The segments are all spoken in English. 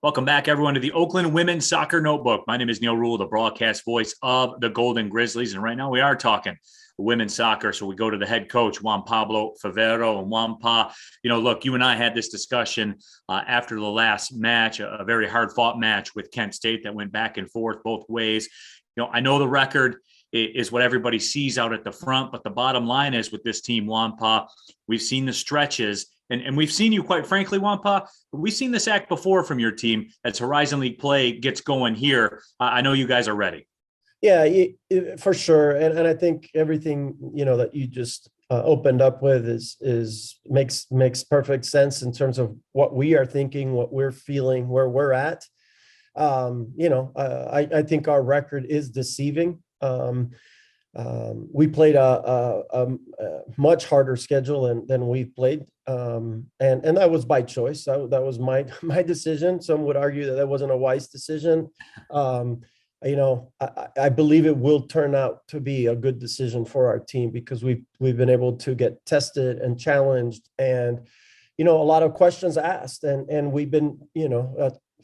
Welcome back, everyone, to the Oakland Women's Soccer Notebook. My name is Neil Rule, the broadcast voice of the Golden Grizzlies. And right now we are talking women's soccer. So we go to the head coach, Juan Pablo Favero. And JuanPa, look, you and I had this discussion after the last match, a very hard-fought match with Kent State that went back and forth both ways. I know the record is what everybody sees out at the front, but the bottom line is with this team, JuanPa, we've seen the stretches. And we've seen you, quite frankly, JuanPa, we've seen this act before from your team as Horizon League play gets going here. I know you guys are ready. Yeah, for sure. And I think everything, that you just opened up with makes perfect sense in terms of what we are thinking, what we're feeling, where we're at. I think our record is deceiving. We played a much harder schedule than we've played. And that was by choice. That was my decision. Some would argue that wasn't a wise decision. I believe it will turn out to be a good decision for our team because we've been able to get tested and challenged and, a lot of questions asked and we've been,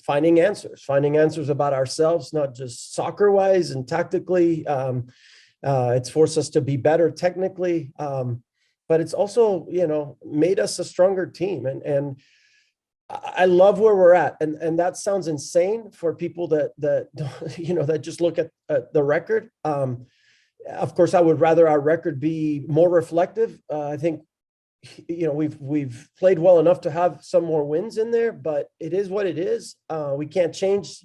finding answers about ourselves, not just soccer wise and tactically. It's forced us to be better technically, but it's also, made us a stronger team. And I love where we're at. And that sounds insane for people that just look at the record. Of course, I would rather our record be more reflective. I think, we've played well enough to have some more wins in there, but it is what it is. We can't change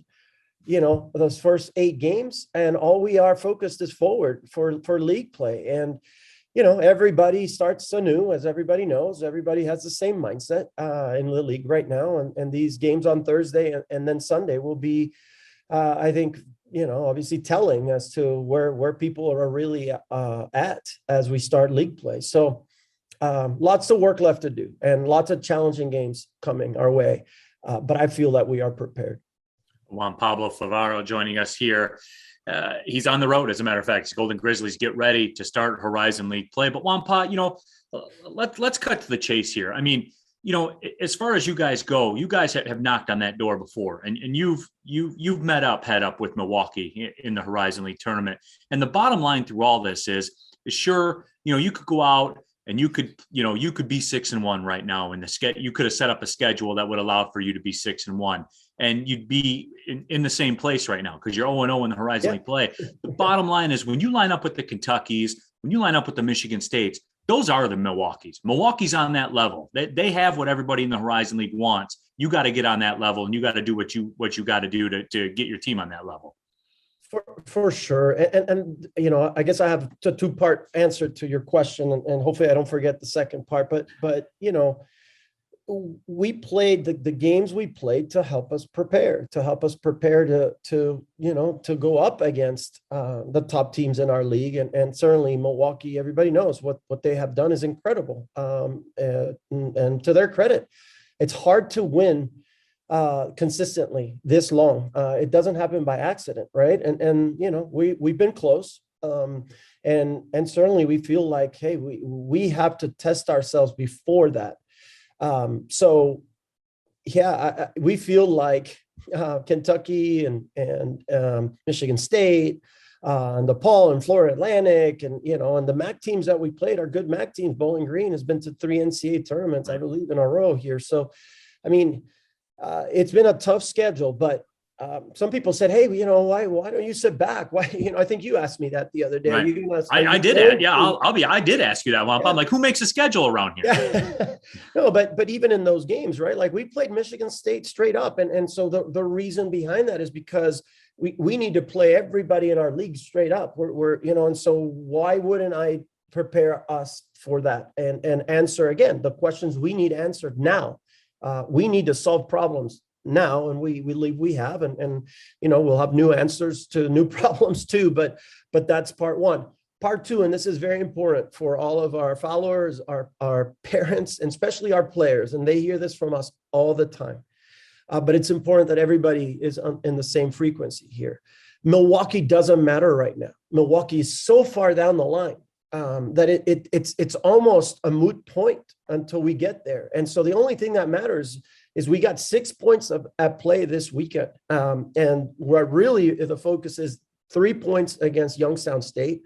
those first 8 games, and all we are focused is forward for league play. And, everybody starts anew, as everybody knows. Everybody has the same mindset in the league right now. And these games on Thursday and then Sunday will be, I think, obviously telling as to where people are really at as we start league play. So lots of work left to do and lots of challenging games coming our way. But I feel that we are prepared. Juan Pablo Favero joining us here. He's on the road, as a matter of fact. Golden Grizzlies get ready to start Horizon League play. But JuanPa, let's cut to the chase here. I mean, as far as you guys go, you guys have knocked on that door before, and you've met up head up with Milwaukee in the Horizon League tournament. And the bottom line through all this is sure, you could go out and you could be 6-1 right now in the you could have set up a schedule that would allow for you to be 6-1. And you'd be in the same place right now because you're 0-0 in the Horizon League play. The bottom line is when you line up with the Kentuckys, when you line up with the Michigan States, those are the Milwaukees. Milwaukee's on that level. They have what everybody in the Horizon League wants. You got to get on that level, and you got to do what you got to do to get your team on that level. For sure. And I guess I have a 2-part answer to your question, and hopefully I don't forget the second part. But we played the games we played to help us prepare to go up against the top teams in our league. And certainly Milwaukee, everybody knows what they have done is incredible. And to their credit, it's hard to win consistently this long. It doesn't happen by accident, right? And we've been close. And certainly we feel like, hey, we have to test ourselves before that. We feel like Kentucky and Michigan State, and DePaul and Florida Atlantic, and the MAC teams that we played are good MAC teams. Bowling Green has been to 3 NCAA tournaments, I believe, in a row here. So, I mean, it's been a tough schedule, but some people said, hey, why don't you sit back? Why, I think you asked me that the other day. Right. I did it. Yeah, I did ask you that one. Yeah. I'm like, who makes a schedule around here? Yeah. No, but even in those games, right? Like we played Michigan State straight up. And so the reason behind that is because we need to play everybody in our league straight up. And so why wouldn't I prepare us for that and answer again the questions we need answered now? We need to solve problems now, and we believe we have, and we'll have new answers to new problems too, but that's part one. Part two, and this is very important for all of our followers, our parents, and especially our players, and they hear this from us all the time, but it's important that everybody is in the same frequency here. Milwaukee doesn't matter right now. Milwaukee is so far down the line. that it's almost a moot point until we get there. And so the only thing that matters is we got 6 points at play this weekend. And where really the focus is 3 points against Youngstown State.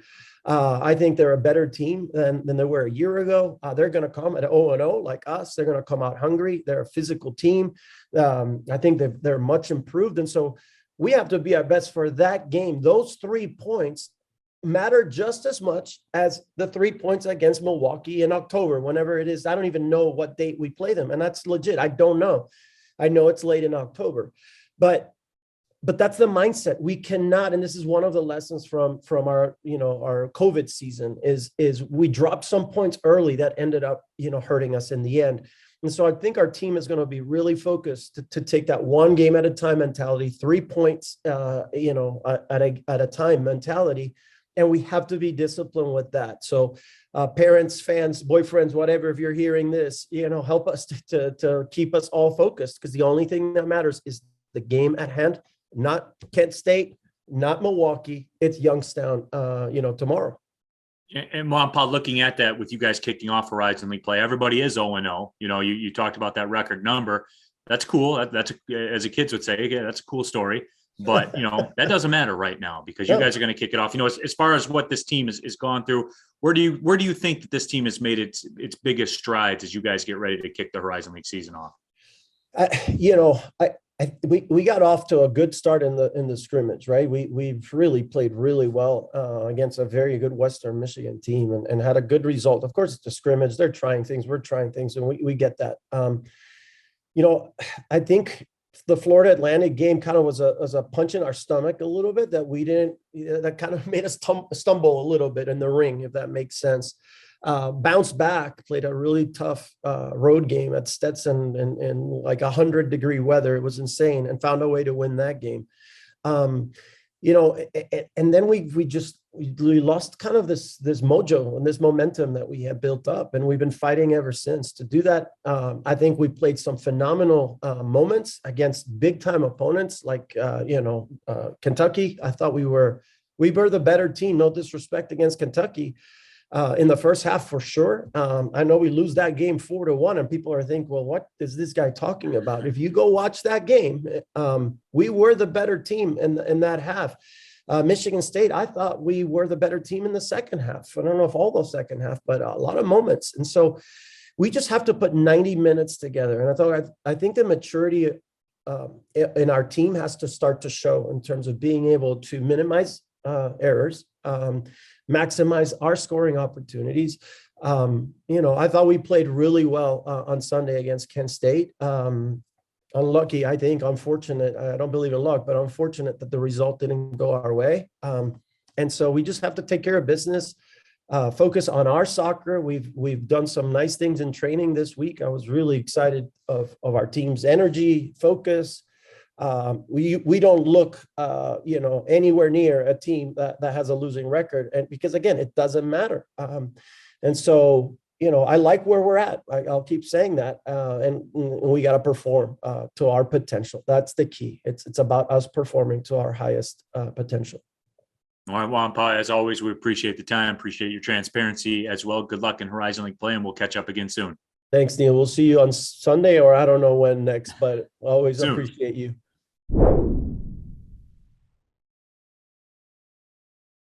I think they're a better team than they were a year ago. They're going to come at 0-0 like us. They're going to come out hungry. They're a physical team. I think they're much improved. And so we have to be our best for that game. Those 3 points matter just as much as the 3 points against Milwaukee in October, whenever it is. I don't even know what date we play them. And that's legit. I don't know. I know it's late in October, but that's the mindset. We cannot, and this is one of the lessons from our, our COVID season is we dropped some points early that ended up, hurting us in the end. And so I think our team is going to be really focused to take that one game at a time mentality, 3 points, at a time mentality. And we have to be disciplined with that. So parents, fans, boyfriends, whatever, if you're hearing this, help us to keep us all focused, because the only thing that matters is the game at hand. Not Kent State, not Milwaukee. It's Youngstown, tomorrow. And JuanPa, looking at that with you guys kicking off Horizon League play, everybody is 0-0. You talked about that record number. That's cool. That's as the kids would say, yeah, that's a cool story. But, that doesn't matter right now, because you guys are going to kick it off. As far as what this team is gone through, where do you think that this team has made its biggest strides as you guys get ready to kick the Horizon League season off? We got off to a good start in the scrimmage, right? We've really played really well against a very good Western Michigan team and had a good result. Of course, it's a scrimmage. They're trying things. We're trying things, and we get that. I think the Florida Atlantic game kind of was a punch in our stomach a little bit that kind of made us stumble a little bit in the ring, if that makes sense. Bounced back, played a really tough road game at Stetson in like 100-degree weather. It was insane, and found a way to win that game. And then we lost kind of this mojo and this momentum that we had built up, and we've been fighting ever since to do that. I think we played some phenomenal moments against big time opponents like Kentucky. I thought we were the better team. No disrespect against Kentucky. In the first half, for sure. I know we lose that game 4-1, and people are thinking, well, what is this guy talking about? If you go watch that game, we were the better team in that half. Michigan State, I thought we were the better team in the second half. I don't know if all those second half, but a lot of moments. And so we just have to put 90 minutes together. And I think the maturity in our team has to start to show in terms of being able to minimize errors, maximize our scoring opportunities. I thought we played really well on Sunday against Kent State. Unlucky, I think, unfortunate. I don't believe in luck, but unfortunate that the result didn't go our way. And so we just have to take care of business, focus on our soccer. We've done some nice things in training this week. I was really excited of our team's energy, focus. We don't look, anywhere near a team that has a losing record, and because again, it doesn't matter. And so, I like where we're at. I'll keep saying that, and we got to perform to our potential. That's the key. It's about us performing to our highest potential. All right, JuanPa, as always, we appreciate the time, appreciate your transparency as well. Good luck in Horizon League play, and we'll catch up again soon. Thanks, Neil. We'll see you on Sunday, or I don't know when next, but always appreciate you.